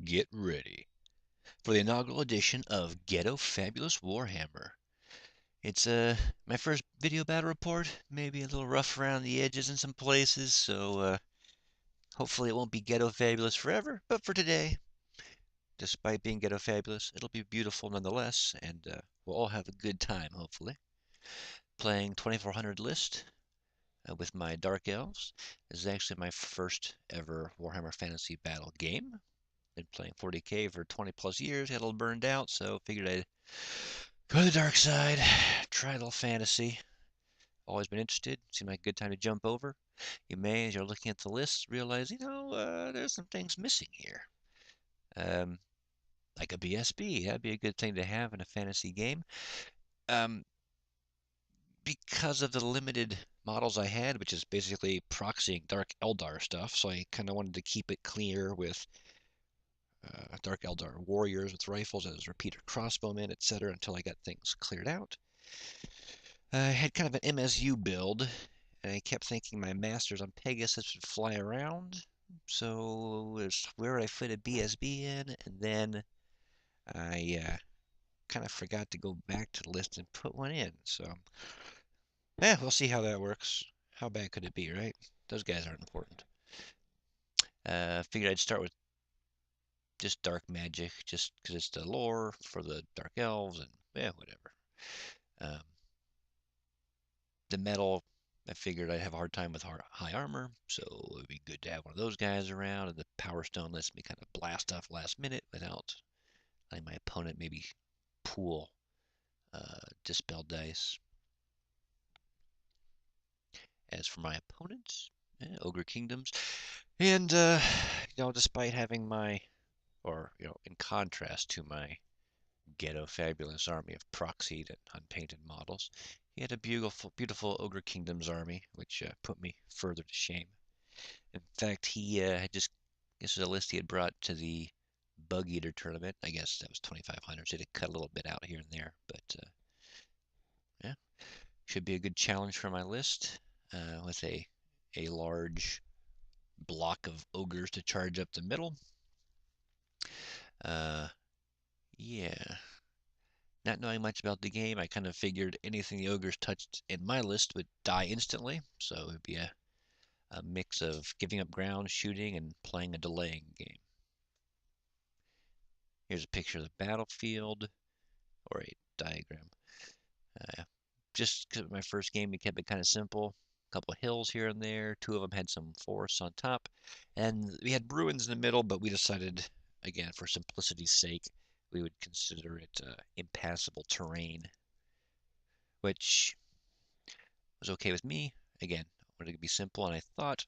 get ready for the inaugural edition of Ghettofabulous Warhammer. It's my first video battle report, maybe a little rough around the edges in some places, so hopefully it won't be Ghettofabulous forever, but for today, despite being Ghettofabulous, it'll be beautiful nonetheless, and we'll all have a good time, hopefully. Playing 2400 list with my Dark Elves. This is actually my first ever Warhammer Fantasy Battle game. Been playing 40k for 20 plus years, got a little burned out, so figured I'd go to the dark side, try a little fantasy. Always been interested, seemed like a good time to jump over. You may, as you're looking at the list, realize, there's some things missing here. Like a BSB, that'd be a good thing to have in a fantasy game. Because of the limited models I had, which is basically proxying Dark Eldar stuff, so I kind of wanted to keep it clear with Dark Eldar warriors with rifles as repeater crossbowmen, etc., until I got things cleared out. I had kind of an MSU build, and I kept thinking my masters on Pegasus would fly around, so where would I fit a BSB in? And then I kind of forgot to go back to the list and put one in, so yeah, we'll see how that works. How bad could it be, right? Those guys aren't important. Figured I'd start with just dark magic, just because it's the lore for the dark elves, and yeah, whatever. The metal, I figured I'd have a hard time with high armor, so it would be good to have one of those guys around. And the Power Stone lets me kind of blast off last minute without letting my opponent maybe pool dispel dice. As for my opponents, Ogre Kingdoms, and despite having in contrast to my Ghettofabulous army of proxied and unpainted models, he had a beautiful Ogre Kingdoms army, which put me further to shame. In fact, he had this is a list he had brought to the Bug Eater tournament. I guess that was 2,500, so he had cut a little bit out here and there, but yeah, should be a good challenge for my list with a large block of ogres to charge up the middle. Yeah. Not knowing much about the game, I kind of figured anything the ogres touched in my list would die instantly, so it would be a mix of giving up ground, shooting, and playing a delaying game. Here's a picture of the battlefield, or a diagram. Just because my first game, we kept it kind of simple. A couple of hills here and there. Two of them had some forests on top. And we had ruins in the middle, but we decided, again, for simplicity's sake, we would consider it impassable terrain, which was okay with me. Again, I wanted it to be simple, and I thought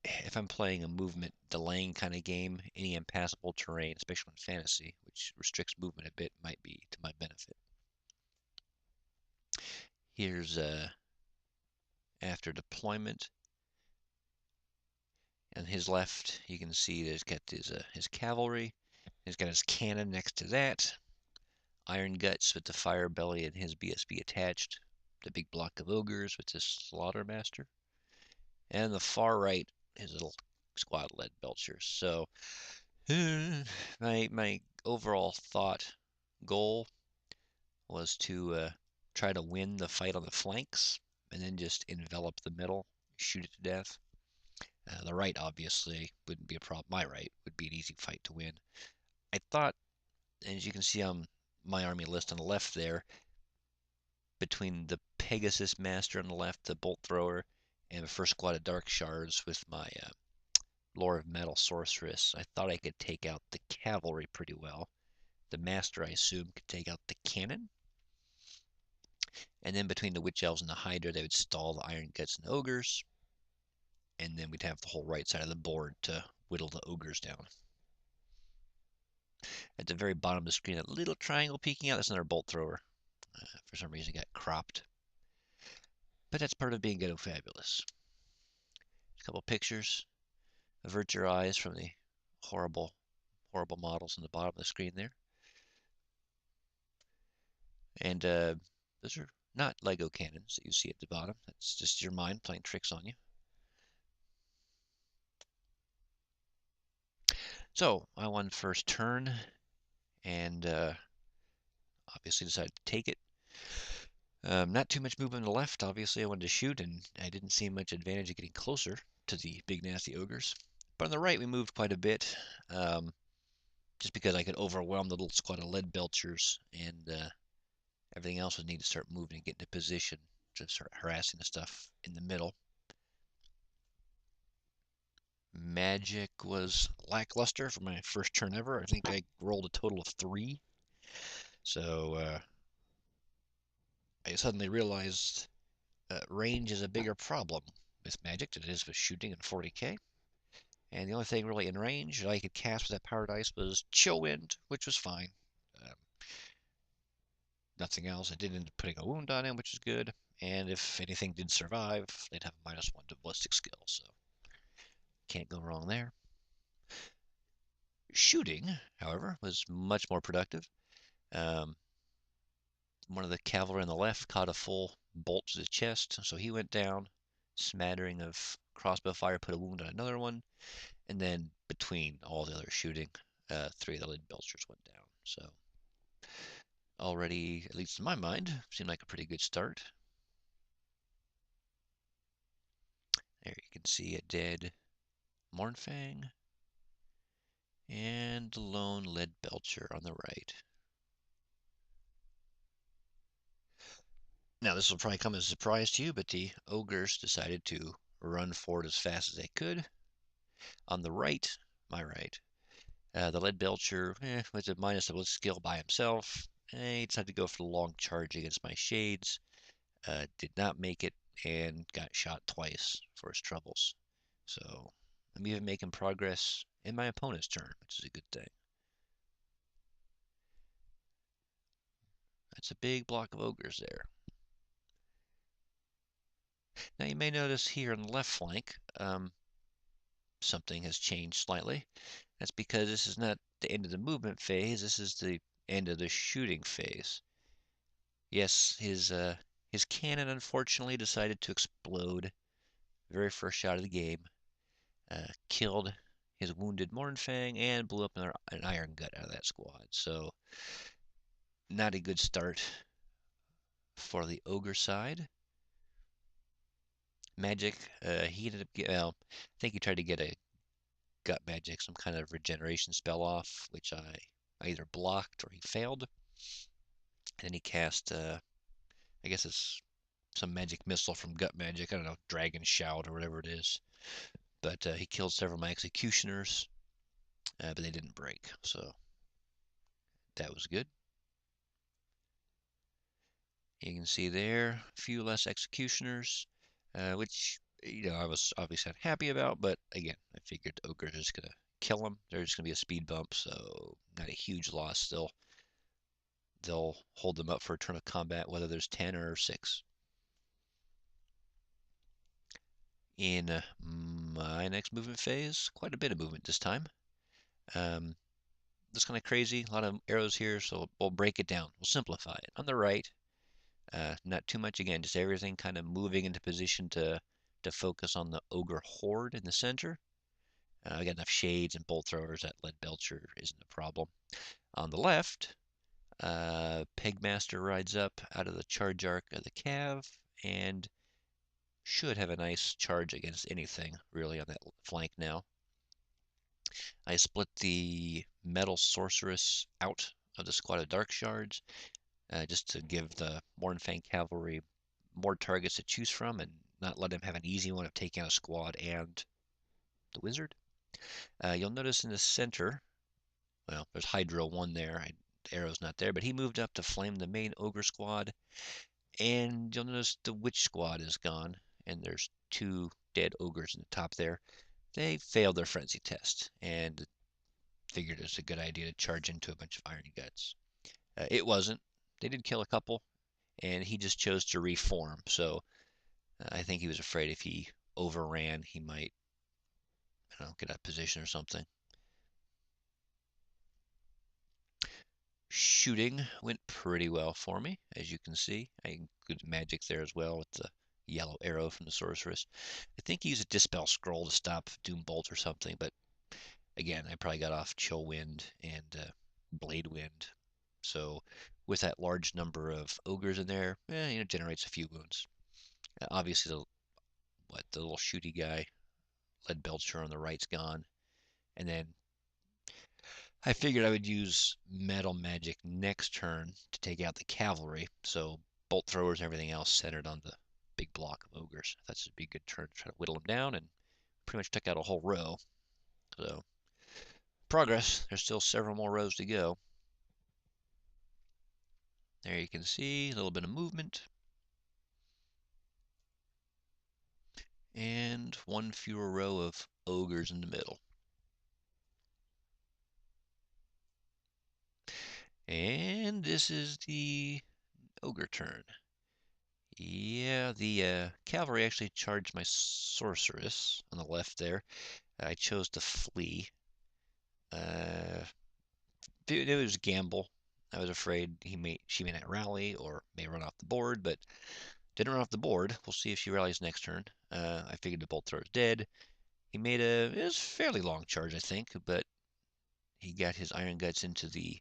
if I'm playing a movement delaying kind of game, any impassable terrain, especially in fantasy, which restricts movement a bit, might be to my benefit. Here's after deployment. On his left, you can see that he's got his cavalry. He's got his cannon next to that. Iron Guts with the fire belly and his BSB attached. The big block of ogres with his slaughtermaster. And on the far right, his little squad-led belchers. So my overall goal was to try to win the fight on the flanks and then just envelop the middle, shoot it to death. The right obviously wouldn't be a problem. My right would be an easy fight to win. I thought, as you can see on my army list on the left there, between the Pegasus Master on the left, the Bolt Thrower, and the first squad of Dark Shards with my Lore of Metal Sorceress, I thought I could take out the cavalry pretty well. The Master, I assume, could take out the cannon. And then between the Witch Elves and the Hydra, they would stall the Iron Guts and Ogres. And then we'd have the whole right side of the board to whittle the Ogres down. At the very bottom of the screen, that little triangle peeking out, that's another Bolt Thrower. For some reason, it got cropped. But that's part of being Ghettofabulous. A couple pictures. Avert your eyes from the horrible models on the bottom of the screen there. And those are not Lego cannons that you see at the bottom. That's just your mind playing tricks on you. So I won first turn and obviously decided to take it. Not too much movement on the left. Obviously, I wanted to shoot, and I didn't see much advantage of getting closer to the big nasty ogres. But on the right, we moved quite a bit, um, just because I could overwhelm the little squad of lead belchers, and everything else would need to start moving and get into position to start harassing the stuff in the middle. Magic was lackluster for my first turn ever. I think I rolled a total of 3. So I suddenly realized range is a bigger problem with magic than it is with shooting in 40k. And the only thing really in range that I could cast with that power dice was Chill Wind, which was fine. Um, Nothing else. I did end up putting a wound on him, which is good. And if anything did survive, they'd have a -1 to ballistic skill, so can't go wrong there. Shooting, however, was much more productive. Um, One of the cavalry on the left caught a full bolt to the chest, so he went down. Smattering of crossbow fire put a wound on another one, and then between all the other shooting, 3 of the lead belchers went down. So already, at least in my mind, seemed like a pretty good start. There you can see a dead Mornfang and the lone lead belcher on the right. Now this will probably come as a surprise to you, but the ogres decided to run forward as fast as they could. On the right, my right, the lead belcher was a minus of skill by himself. He decided to go for the long charge against my shades. Did not make it and got shot twice for his troubles. So I'm even making progress in my opponent's turn, which is a good thing. That's a big block of ogres there. Now you may notice here on the left flank, something has changed slightly. That's because this is not the end of the movement phase, this is the end of the shooting phase. Yes, his cannon unfortunately decided to explode very first shot of the game. Killed his wounded Mornfang and blew up an iron gut out of that squad. So not a good start for the ogre side. Magic, he ended up well, I think he tried to get a gut magic, some kind of regeneration spell off, which I either blocked or he failed. And then he cast, I guess it's some magic missile from gut magic. I don't know, dragon shout or whatever it is. But he killed several of my executioners, but they didn't break, so that was good. You can see there a few less executioners, which I was obviously unhappy about, but again, I figured the ogres are just gonna kill them. There's just gonna be a speed bump, so not a huge loss still. They'll hold them up for a turn of combat, whether there's 10 or 6. In my next movement phase, quite a bit of movement this time. That's kind of crazy, a lot of arrows here, so we'll break it down. We'll simplify it. On the right, not too much again, just everything kind of moving into position to focus on the ogre horde in the center. I got enough shades and bolt throwers that lead belcher isn't a problem. On the left, Pegmaster rides up out of the charge arc of the cav and should have a nice charge against anything really on that flank now. I split the metal sorceress out of the squad of dark shards just to give the Mornfang cavalry more targets to choose from and not let him have an easy one of taking out a squad and the wizard. You'll notice in the center, well, there's Hydro 1 there. The arrow's not there, but he moved up to flame the main ogre squad. And you'll notice the witch squad is gone, and there's 2 dead ogres in the top there. They failed their frenzy test and figured it was a good idea to charge into a bunch of iron guts. It wasn't. They did kill a couple, and he just chose to reform. So I think he was afraid if he overran, he might, I don't know, get out of position or something. Shooting went pretty well for me, as you can see. I included magic there as well with the yellow arrow from the sorceress. I think he used a dispel scroll to stop Doom Bolt or something, but again, I probably got off chill wind and blade wind. So with that large number of ogres in there, it generates a few wounds. Obviously, the little shooty guy, lead belcher on the right's gone, and then I figured I would use metal magic next turn to take out the cavalry. So bolt throwers and everything else centered on the big block of ogres. That's just be a good turn to try to whittle them down, and pretty much took out a whole row. So progress. There's still several more rows to go. There you can see a little bit of movement. And one fewer row of ogres in the middle. And this is the ogre turn. Yeah, the cavalry actually charged my sorceress on the left there. I chose to flee. Uh, it was a gamble. I was afraid she may not rally or may run off the board, but didn't run off the board. We'll see if she rallies next turn. I figured the bolt thrower's dead. It was a fairly long charge, I think, but he got his iron guts into the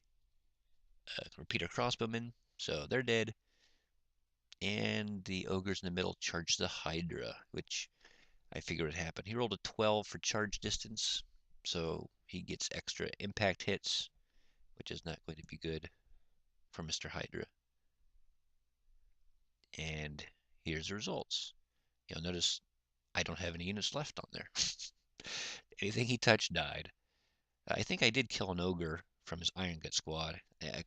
repeater crossbowmen, so they're dead. And the ogres in the middle charged the Hydra, which I figured would happen. He rolled a 12 for charge distance, so he gets extra impact hits, which is not going to be good for Mr. Hydra. And here's the results. You'll notice I don't have any units left on there. Anything he touched died. I think I did kill an ogre from his Iron Gut squad. A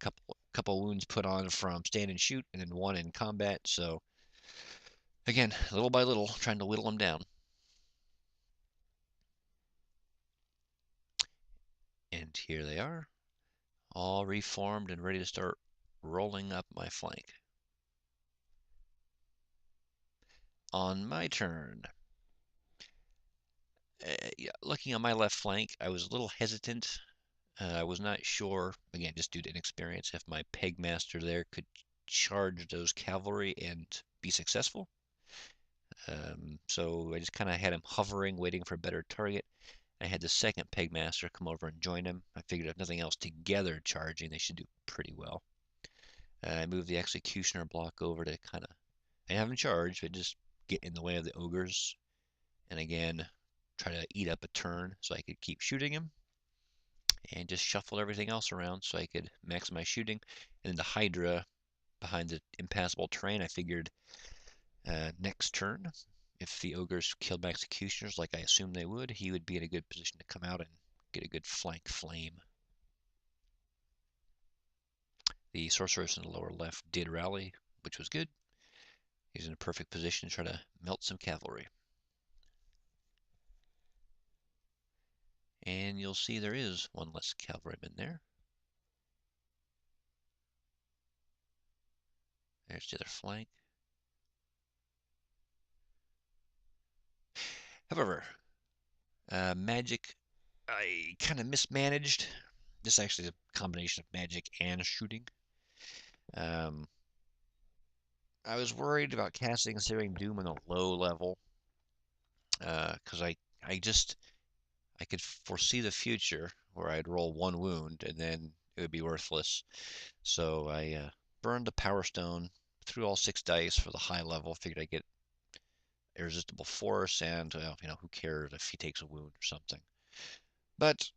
couple wounds put on from stand and shoot, and then one in combat. So again, little by little, trying to whittle him down. And here they are, all reformed and ready to start rolling up my flank. On my turn, yeah, looking on my left flank, I was a little hesitant. I was not sure, again, just due to inexperience, if my pegmaster there could charge those cavalry and be successful. So I just kind of had him hovering, waiting for a better target. I had the second pegmaster come over and join him. I figured if nothing else, together charging, they should do pretty well. I moved the executioner block over to kind of, I haven't charged, but just get in the way of the ogres. And again, try to eat up a turn so I could keep shooting him. And just shuffle everything else around so I could maximize shooting. And then the Hydra behind the impassable terrain, I figured next turn, if the ogres killed my executioners like I assumed they would, he would be in a good position to come out and get a good flank flame. The sorceress in the lower left did rally, which was good. He's in a perfect position to try to melt some cavalry. And you'll see there is one less cavalryman there. There's the other flank. However, magic, I kind of mismanaged. This actually is a combination of magic and shooting. Um, I was worried about casting Searing Doom on a low level because I could foresee the future where I'd roll one wound and then it would be worthless. So I burned the Power Stone, threw all 6 dice for the high level, figured I'd get irresistible force, and who cares if he takes a wound or something. But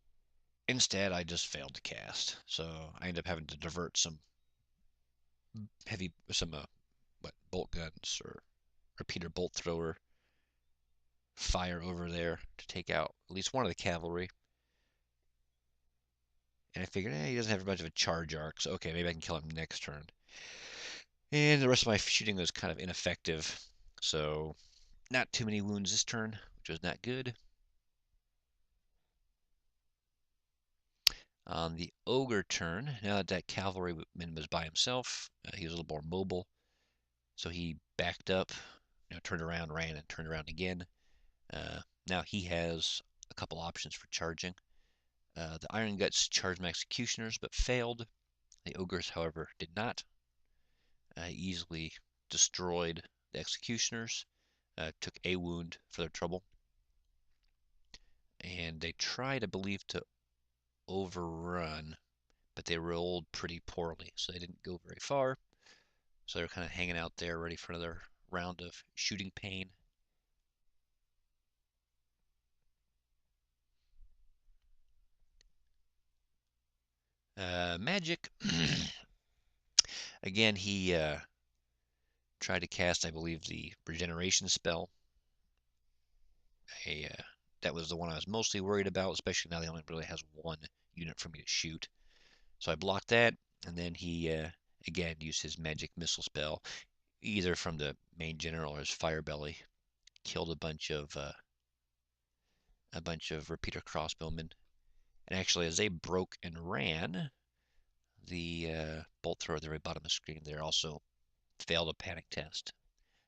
instead, I just failed to cast, so I ended up having to divert some bolt guns or repeater bolt thrower fire over there to take out at least one of the cavalry. And I figured, he doesn't have much of a charge arc, so okay, maybe I can kill him next turn. And the rest of my shooting was kind of ineffective, so not too many wounds this turn, which was not good. On the ogre turn, now that that cavalryman was by himself, he was a little more mobile, so he backed up, turned around, ran, and turned around again. Now he has a couple options for charging. The Iron Guts charged my executioners, but failed. The ogres, however, did not. Easily destroyed the executioners. Took a wound for their trouble. and they tried, I believe, to overrun, but they rolled pretty poorly, so they didn't go very far. So they're kind of hanging out there, ready for another round of shooting pain. Magic. Again, he tried to cast, I believe, the regeneration spell. A, that was the one I was mostly worried about, especially now he only really has one unit for me to shoot. So I blocked that, and then he again used his magic missile spell, either from the main general or his fire belly. Killed a bunch of repeater crossbowmen, and actually, as they broke and ran, the bolt thrower at the very bottom of the screen there also failed a panic test.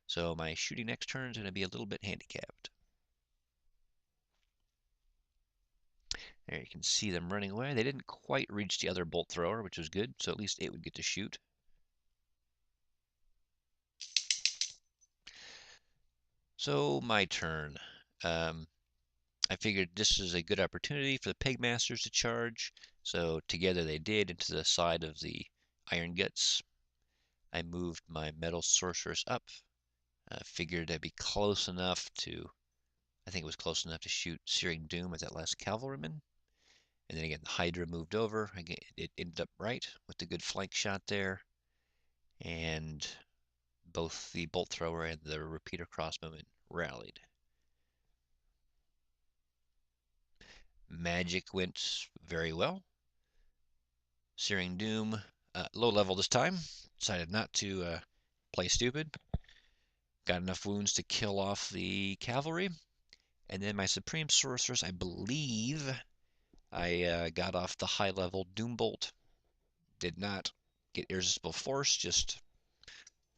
So my shooting next turn is going to be a little bit handicapped. There you can see them running away. They didn't quite reach the other bolt thrower, which was good, so at least it would get to shoot. So my turn. I figured this is a good opportunity for the Pegmasters to charge, so together they did into the side of the Iron Guts. I moved my Metal Sorceress up. Figured I'd be close enough to, I think it was close enough to shoot Searing Doom at that last cavalryman. And then again, the Hydra moved over. Again, it ended up right with the good flank shot there. And both the bolt thrower and the repeater crossbowman rallied. Magic went very well. Searing Doom, low level this time. Decided not to play stupid. Got enough wounds to kill off the cavalry. And then my Supreme Sorceress, I believe I got off the high level Doombolt. Did not get irresistible force, just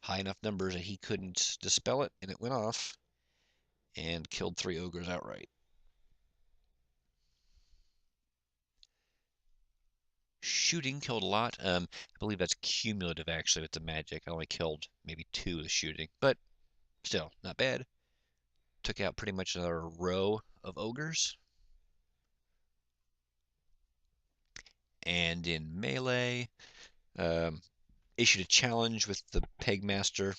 high enough numbers that he couldn't dispel it, and it went off and killed 3 ogres outright. Shooting killed a lot. I believe that's cumulative actually with the magic. I only killed maybe 2 with shooting, but still not bad. Took out pretty much another row of ogres. And in melee, um, issued a challenge with the Pegmaster.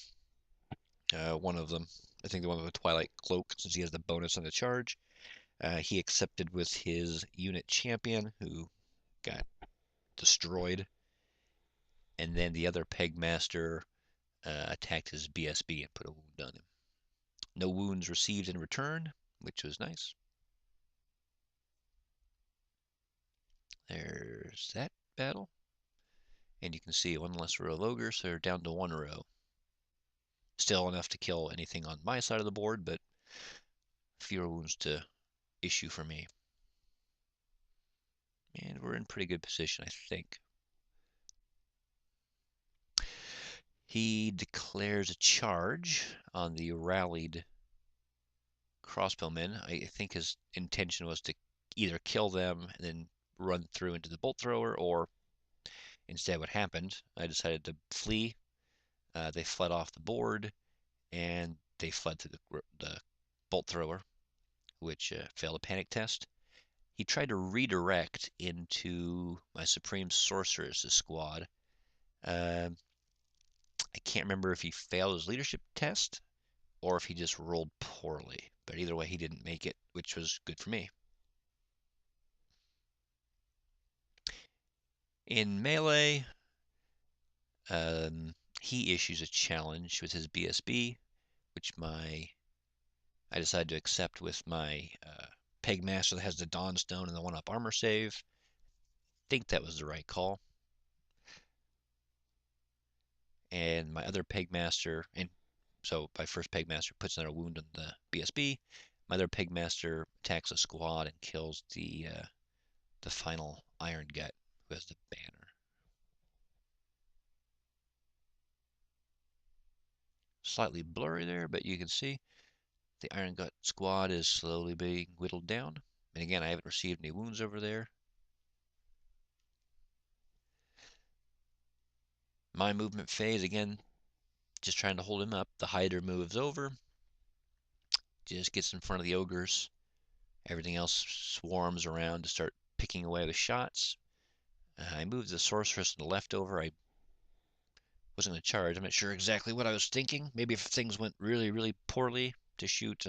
One of them, I think the one with the Twilight Cloak, since he has the bonus on the charge. He accepted with his unit champion, who got destroyed. And then the other Pegmaster attacked his BSB and put a wound on him. No wounds received in return, which was nice. There's that battle. And you can see one less row of ogres, so they're down to 1 row. Still enough to kill anything on my side of the board, but fewer wounds to issue for me. And we're in pretty good position, I think. He declares a charge on the rallied crossbowmen. I think his intention was to either kill them and then run through into the bolt thrower, or instead what happened, I decided to flee. They fled off the board, and they fled to the bolt thrower, which failed a panic test. He tried to redirect into my Supreme Sorceress' squad. I can't remember if he failed his leadership test or if he just rolled poorly. But either way, he didn't make it, which was good for me. In melee, he issues a challenge with his BSB, which I decided to accept with my Pegmaster that has the Dawnstone and the 1-up armor save. I think that was the right call. And my other Pegmaster, and so my first Pegmaster puts another wound on the BSB. My other Pegmaster attacks a squad and kills the final Iron Gut, who has the banner. Slightly blurry there, but you can see the Iron Gut squad is slowly being whittled down. And again, I haven't received any wounds over there. My movement phase, again, just trying to hold him up. The Hydra moves over, just gets in front of the ogres, Everything else swarms around to start picking away with shots. I moved the sorceress and the leftover. I wasn't going to charge. I'm not sure exactly what I was thinking. Maybe if things went really, really poorly to shoot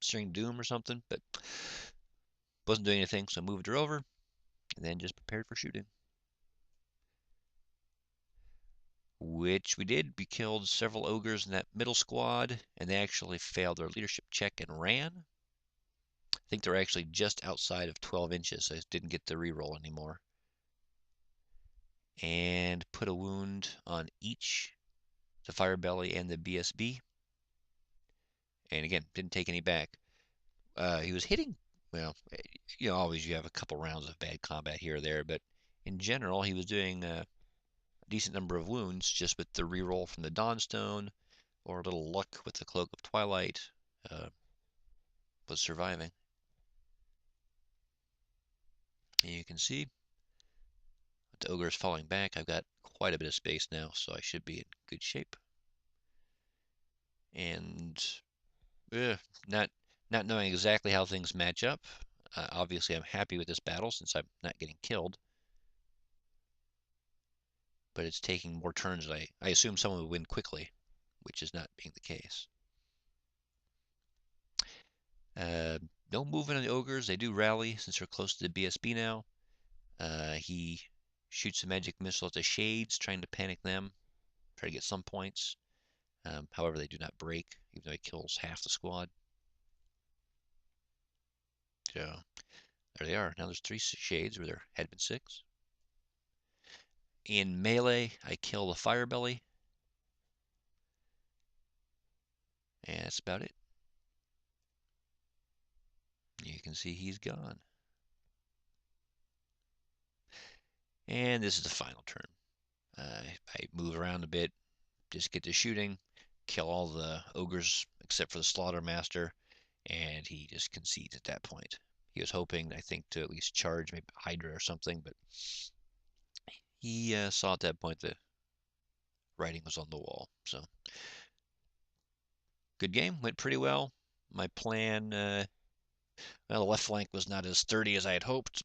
Searing Doom or something, but wasn't doing anything, so I moved her over and then just prepared for shooting. Which we did. We killed several ogres in that middle squad, and they actually failed their leadership check and ran. I think they're actually just outside of 12 inches, so I didn't get the reroll anymore. And put a wound on each, the Fire Belly and the BSB. And again, didn't take any back. He was hitting, well, always you have a couple rounds of bad combat here or there, but in general, he was doing a decent number of wounds just with the reroll from the Dawnstone or a little luck with the Cloak of Twilight. Was surviving. And you can see with the ogres falling back, I've got quite a bit of space now, so I should be in good shape. And not not knowing exactly how things match up. Obviously, I'm happy with this battle since I'm not getting killed. But it's taking more turns. I assume someone would win quickly, which is not being the case. No movement on the ogres. They do rally since they're close to the BSB now. He shoots a magic missile at the shades, trying to panic them, try to get some points. However, they do not break, even though he kills half the squad. So there they are. Now there's 3 shades where there had been 6. In melee, I kill the Fire Belly. And that's about it. You can see he's gone. And this is the final turn. I move around a bit, just get to shooting, kill all the ogres except for the Slaughtermaster, and he just concedes at that point. He was hoping, I think, to at least charge maybe Hydra or something, but he saw at that point the writing was on the wall. So, good game, went pretty well. My plan, well, the left flank was not as sturdy as I had hoped.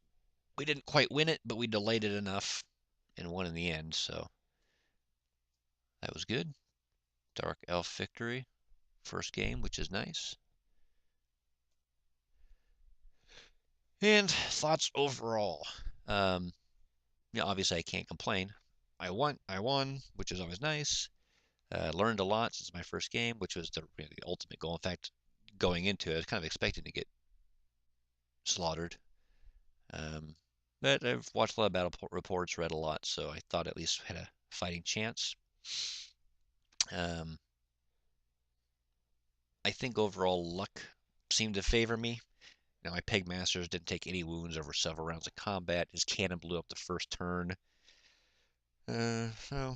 We didn't quite win it, but we delayed it enough and won in the end, so that was good. Dark Elf victory, first game, which is nice. And thoughts overall. Obviously I can't complain. I won, which is always nice. Learned a lot since my first game, which was the ultimate goal. In fact, going into it, I was kind of expecting to get slaughtered. But I've watched a lot of battle reports, read a lot, so I thought at least had a fighting chance. I think overall luck seemed to favor me. Now, my Peg Masters didn't take any wounds over several rounds of combat. His cannon blew up the first turn. So,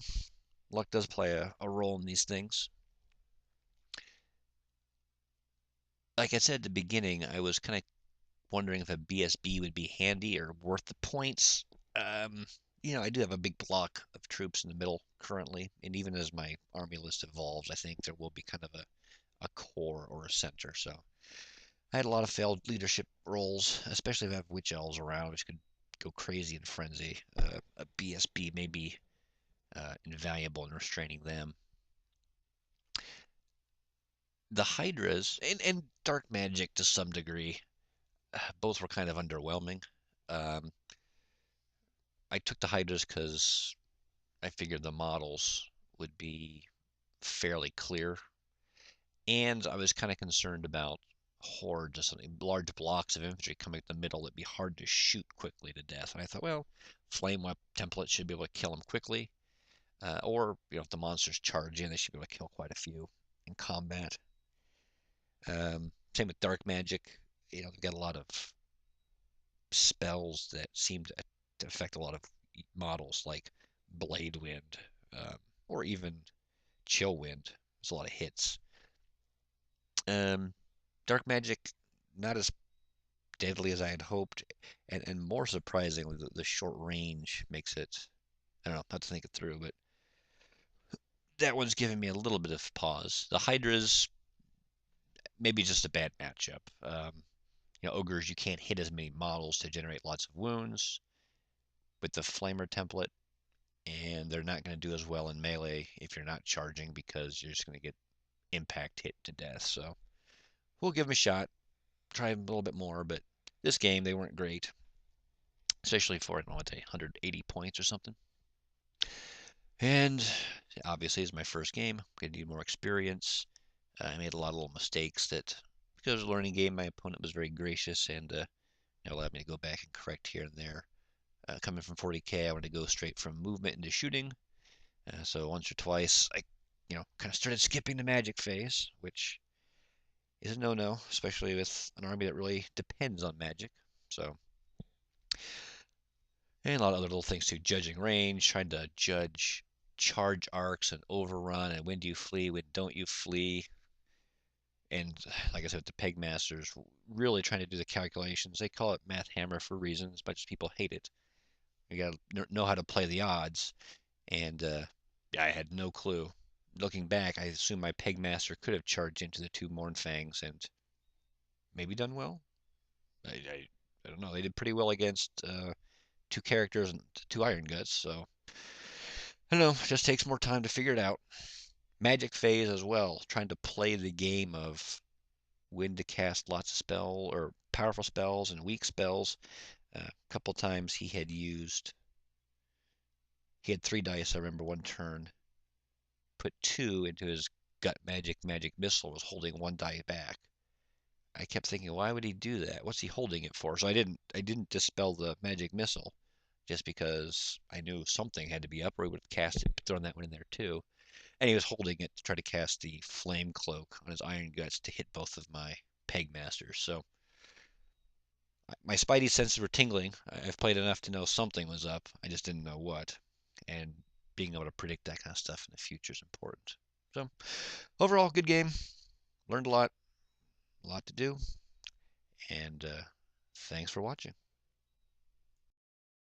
luck does play a role in these things. Like I said at the beginning, I was kind of wondering if a BSB would be handy or worth the points. I do have a big block of troops in the middle currently, and even as my army list evolves, I think there will be kind of a core or a center. So I had a lot of failed leadership roles, especially if I have witch elves around, which could go crazy in frenzy. A BSB may be invaluable in restraining them. The Hydras and Dark Magic to some degree, both were kind of underwhelming. Um, I took the Hydras because I figured the models would be fairly clear, and I was kind of concerned about hordes or something, large blocks of infantry coming up the middle that'd be hard to shoot quickly to death. And I thought, well, flame whip templates should be able to kill them quickly, or if the monsters charge in, they should be able to kill quite a few in combat. Same with dark magic. They've got a lot of spells that seem to affect a lot of models, like blade wind, or even chill wind. There's a lot of hits. Dark magic, not as deadly as I had hoped, and more surprisingly, the short range makes it. I don't know how to think it through, but that one's giving me a little bit of pause. The Hydras, maybe just a bad matchup. Ogres, you can't hit as many models to generate lots of wounds with the flamer template, and they're not going to do as well in melee if you're not charging because you're just going to get impact hit to death. So we'll give them a shot, try a little bit more, but this game, they weren't great, especially for, I don't know, what, 180 points or something. And obviously, it's my first game. I need more experience. I made a lot of little mistakes that, because it was a learning game, my opponent was very gracious and allowed me to go back and correct here and there. Coming from 40k, I wanted to go straight from movement into shooting. So once or twice, I, kind of started skipping the magic phase, which is a no-no, especially with an army that really depends on magic. So, and a lot of other little things too, judging range, trying to judge charge arcs and overrun, and when do you flee, when don't you flee. And like I said, with the peg masters, really trying to do the calculations. They call it math hammer for reasons, as much as people hate it. You got to know how to play the odds. And yeah, I had no clue. Looking back, I assume my pegmaster could have charged into the two Mournfangs and maybe done well. I don't know. They did pretty well against two characters and two Iron Guts, so I don't know. It just takes more time to figure it out. Magic phase as well, trying to play the game of when to cast lots of spell or powerful spells and weak spells. A couple times he had 3 dice. I remember one turn put 2 into his gut magic missile, was holding 1 die back. I kept thinking, why would he do that? What's he holding it for? So I didn't dispel the magic missile just because I knew something had to be up, or he would have cast it, thrown that one in there too. And he was holding it to try to cast the flame cloak on his iron guts to hit both of my peg masters. So my spidey senses were tingling. I've played enough to know something was up. I just didn't know what. And being able to predict that kind of stuff in the future is important. So overall, good game. Learned a lot to do. And thanks for watching.